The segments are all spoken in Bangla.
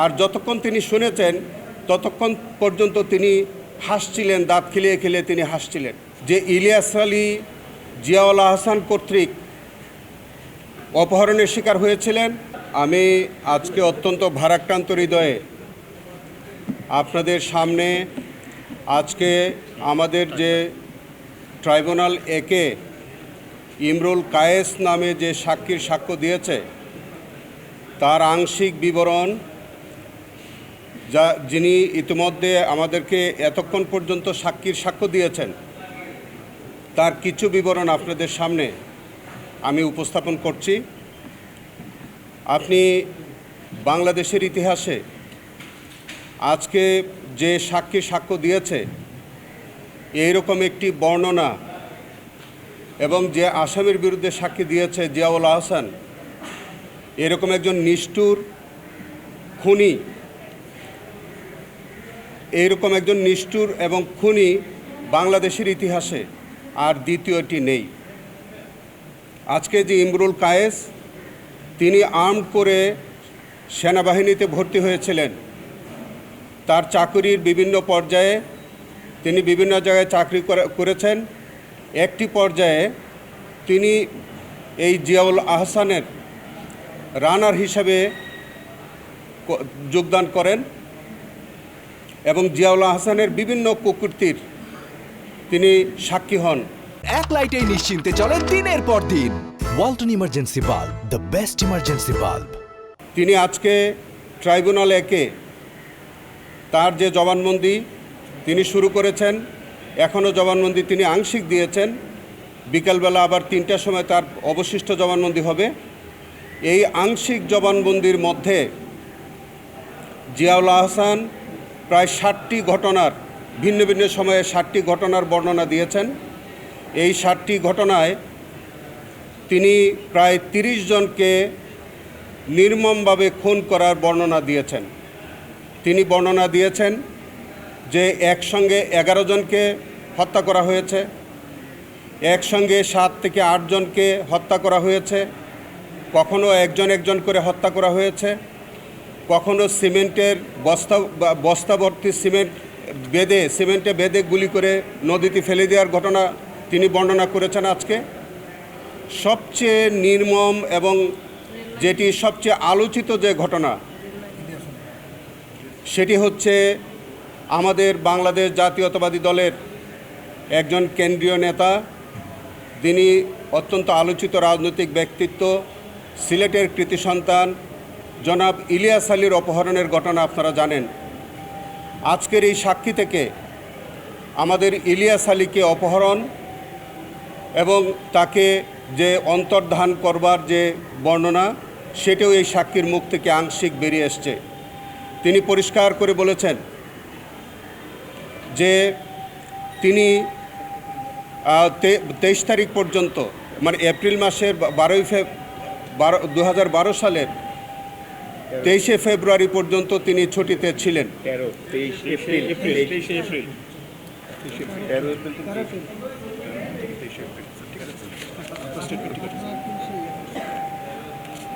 আর যতক্ষণ তিনি শুনেছেন ততক্ষণ পর্যন্ত তিনি হাসছিলেন, দাঁত খিলিয়ে খিলিয়ে তিনি হাসছিলেন। যে ইলিয়াস আলী জিয়াউল আহসান কর্তৃক অপহরণের শিকার হয়েছিলেন, আমি আজকে অত্যন্ত ভারাক্রান্ত হৃদয়ে আপনাদের সামনে আজকে আমাদের যে ট্রাইব্যুনাল একে ইমরুল কায়েস নামে যে সাক্ষীর সাক্ষ্য দিয়েছে তার আংশিক বিবরণ, যিনি ইতিমধ্যে আমাদেরকে এতক্ষণ পর্যন্ত সাক্ষীর সাক্ষ্য দিয়েছেন, তার কিছু বিবরণ আপনাদের সামনে আমি উপস্থাপন করছি। আপনি বাংলাদেশের ইতিহাসে আজকে যে সাক্ষীর সাক্ষ্য দিয়েছে এইরকম একটি বর্ণনা, এবং যে আসামির বিরুদ্ধে সাক্ষী দিয়েছে জিয়াউল আহসান, এরকম একজন নিষ্ঠুর খুনি, এইরকম একজন নিষ্ঠুর এবং খুনি বাংলাদেশের ইতিহাসে আর দ্বিতীয়টি নেই। আজকে যে ইমরুল কায়েস, তিনি আর্ম করে সেনাবাহিনীতে ভর্তি হয়েছিলেন। তার চাকরির বিভিন্ন পর্যায়ে তিনি বিভিন্ন জায়গায় চাকরি করেছেন। একটি পর্যায়ে তিনি এই জিয়াউল আহসানের রানার হিসাবে যোগদান করেন এবং জিয়াউল আহসানের বিভিন্ন কুকীর্তির তিনি সাক্ষী হন। এক লাইটেই নিশ্চিন্তে চলে দিনের পর দিন। Walton emergency bulb, the best emergency bulb. তিনি আজকে ট্রাইব্যুনাল একে তার যে জবানবন্দি তিনি শুরু করেছেন, এখনও জবানবন্দি তিনি আংশিক দিয়েছেন। বিকালবেলা আবার 3টার সময় তার অবশিষ্ট জবানবন্দি হবে। এই আংশিক জবানবন্দির মধ্যে জিয়াউল আহসান প্রায় 60টি ঘটনার, ভিন্ন ভিন্ন সময়ে 60টি ঘটনার বর্ণনা দিয়েছেন। এই 60টি ঘটনায় তিনি প্রায় 30 জনকে নির্মমভাবে খুন করার বর্ণনা দিয়েছেন। তিনি বর্ণনা দিয়েছেন যে একসঙ্গে 11 জনকে হত্যা করা হয়েছে, একসঙ্গে 7 থেকে 8 জনকে হত্যা করা হয়েছে, কখনো একজন একজন করে হত্যা করা হয়েছে, কখনো সিমেন্টের বস্তাভর্তি সিমেন্টে বেঁধে গুলি করে নদীতে ফেলে দেওয়ার ঘটনা তিনি বর্ণনা করেছেন। আজকে সবচেয়ে নির্মম এবং যেটি সবচেয়ে আলোচিত যে ঘটনা, সেটি হচ্ছে আমাদের বাংলাদেশ জাতীয়তাবাদী দলের একজন কেন্দ্রীয় নেতা, তিনি অত্যন্ত আলোচিত রাজনৈতিক ব্যক্তিত্ব, সিলেটের কৃতি সন্তান জনাব ইলিয়াস আলীর অপহরণের ঘটনা আপনারা জানেন। আজকের এই সাক্ষী থেকে আমাদের ইলিয়াস আলীকে অপহরণ এবং তাকে যে অন্তর্ধান করবার যে বর্ণনা, সেটাও এই সাক্ষীর মুখ থেকে আংশিক বেরিয়ে এসছে। তিনি পরিষ্কার করে বলেছেন যে তিনি 23 তারিখ পর্যন্ত, মানে এপ্রিল মাসের 2012 সালের 23শে ফেব্রুয়ারি পর্যন্ত তিনি ছুটিতে ছিলেন।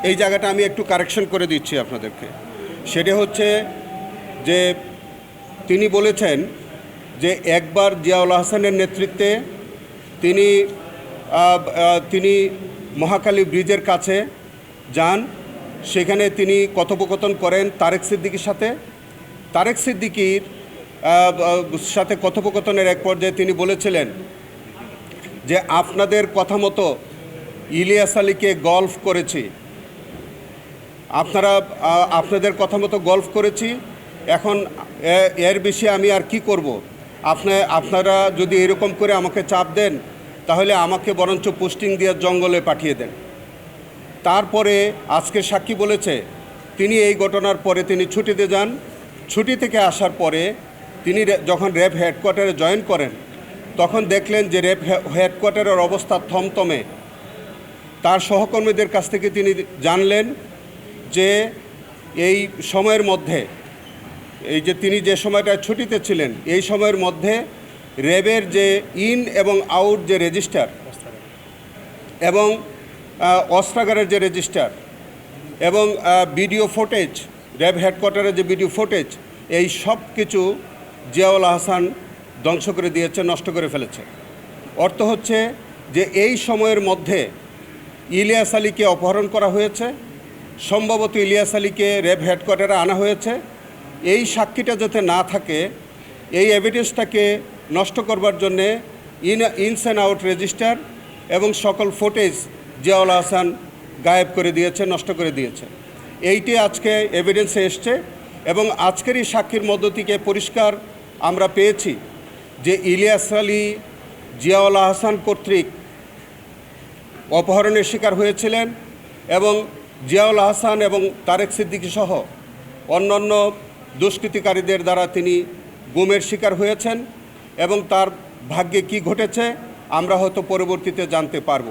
এই জায়গাটা আমি একটু কারেকশন করে দিচ্ছি আপনাদেরকে। সেটা হচ্ছে যে তিনি বলেছেন যে একবার জিয়াউল আহসানের নেতৃত্বে তিনি মহাখালী ব্রিজের কাছে যান। সেখানে তিনি কথোপকথন করেন তারেক সিদ্দিকীর সাথে। তারেক সিদ্দিকীর সাথে কথোপকথনের এক পর্যায়ে তিনি বলেছিলেন যে আপনাদের কথা মতো ইলিয়াস আলীকে গল্ফ করেছি, আপনাদের কথা মতো গল্ফ করেছি, এখন এর বেশি আমি আর কি করব? আপনারা যদি এরকম করে আমাকে চাপ দেন তাহলে আমাকে বরঞ্চ পোস্টিং দিয়ে জঙ্গলে পাঠিয়ে দেন। তারপরে আজকের সাক্ষী বলেছে তিনি এই ঘটনার পরে তিনি ছুটিতে যান। ছুটি থেকে আসার পরে তিনি যখন র্যাব হেডকোয়ার্টারে জয়েন করেন তখন দেখলেন যে র্যাব হেডকোয়ার্টারের অবস্থা থমথমে। তার সহকর্মীদের কাছ থেকে তিনি জানলেন যে এই সময়ের মধ্যে, এই যে তিনি যে সময়টা ছুটিতে ছিলেন, এই সময়ের মধ্যে র্যাবের যে ইন এবং আউট যে রেজিস্টার এবং অস্ত্রাগারের যে রেজিস্টার এবং ভিডিও ফুটেজ র্যাব হেডকোয়ার্টারের যে ভিডিও ফুটেজ, এই সব কিছু জিয়াউল আহসান ধ্বংস করে দিয়েছে, নষ্ট করে ফেলেছে। অর্থ হচ্ছে যে এই সময়ের মধ্যে ইলিয়াস আলীকে অপহরণ করা হয়েছে, সম্ভবত ইলিয়াস আলীকে র্যাব হেডকোয়ার্টারে আনা হয়েছে। এই সাক্ষীটা যাতে না থাকে, এই এভিডেন্সটাকে নষ্ট করবার জন্যে ইনস অ্যান্ড আউট রেজিস্টার এবং সকল ফুটেজ জিয়াউল আহসান গায়েব করে দিয়েছে, নষ্ট করে দিয়েছে। এইটি আজকে এভিডেন্সে এসছে এবং আজকের এই সাক্ষীর মধ্য থেকে পরিষ্কার আমরা পেয়েছি যে ইলিয়াস আলী জিয়াউল আহসান কর্তৃক অপহরণের শিকার হয়েছিলেন এবং জিয়াউল আহসান এবং তারেক সিদ্দিকী সহ অন্যান্য দুষ্কৃতিকারীদের দ্বারা তিনি গুমের শিকার হয়েছেন এবং তার ভাগ্যে কি ঘটেছে আমরা হয়তো পরবর্তীতে জানতে পারব।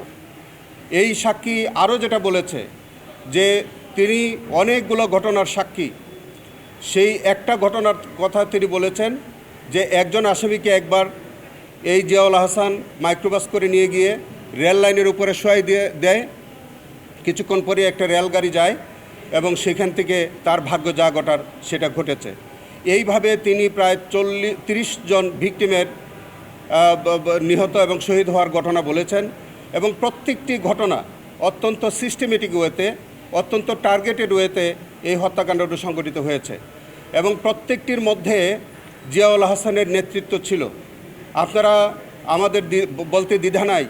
এই সাক্ষী আরও যেটা বলেছে যে তিনি অনেকগুলো ঘটনার সাক্ষী। সেই একটা ঘটনার কথা তিনি বলেছেন যে একজন আসামিকে একবার এই জিয়াউল আহসান মাইক্রোবাস করে নিয়ে গিয়ে রেল লাইনের উপরে শোয়াই দেয়। কিছুক্ষণ পরে একটা রেলগাড়ি যায় এবং সেখান থেকে তার ভাগ্য যা ঘটার সেটা ঘটেছে। এইভাবে তিনি প্রায় 30 জন ভিকটিমের নিহত এবং শহীদ হওয়ার ঘটনা বলেছেন এবং প্রত্যেকটি ঘটনা অত্যন্ত সিস্টেমেটিক ওয়েতে, অত্যন্ত টার্গেটেড ওয়েতে এই হত্যাকাণ্ডটি সংঘটিত হয়েছে এবং প্রত্যেকটির মধ্যে জিয়াউল আহসানের নেতৃত্ব ছিল। আপনারা আমাদের বলতে দ্বিধা নাই,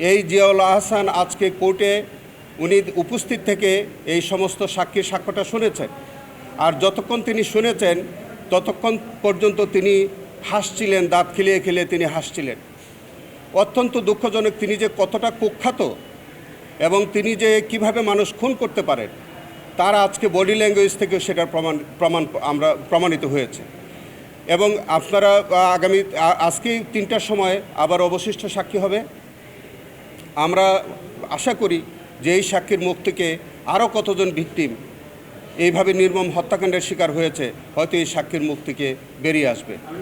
এই জিয়াউল আহসান আজকে কোর্টে উনি উপস্থিত থেকে এই সমস্ত সাক্ষীর সাক্ষ্যটা শুনেছেন। আর যতক্ষণ তিনি শুনেছেন ততক্ষণ পর্যন্ত তিনি হাসছিলেন, দাঁত খিলিয়ে খিলিয়ে তিনি হাসছিলেন। অত্যন্ত দুঃখজনক, তিনি যে কতটা কুখ্যাত এবং তিনি যে কিভাবে মানুষ খুন করতে পারেন তার আজকে বডি ল্যাঙ্গুয়েজ থেকেও সেটার প্রমাণিত হয়েছে। এবং আপনারা আজকেই 3টার সময় আবার অবশিষ্ট সাক্ষী হবে। আমরা আশা করি যে এই সাক্ষীর মুখ থেকে আরও কতজন ভিকটিম এইভাবে নির্মম হত্যাকাণ্ডের শিকার হয়েছে হয়তো এই সাক্ষীর মুখ থেকে বেরিয়ে আসবে।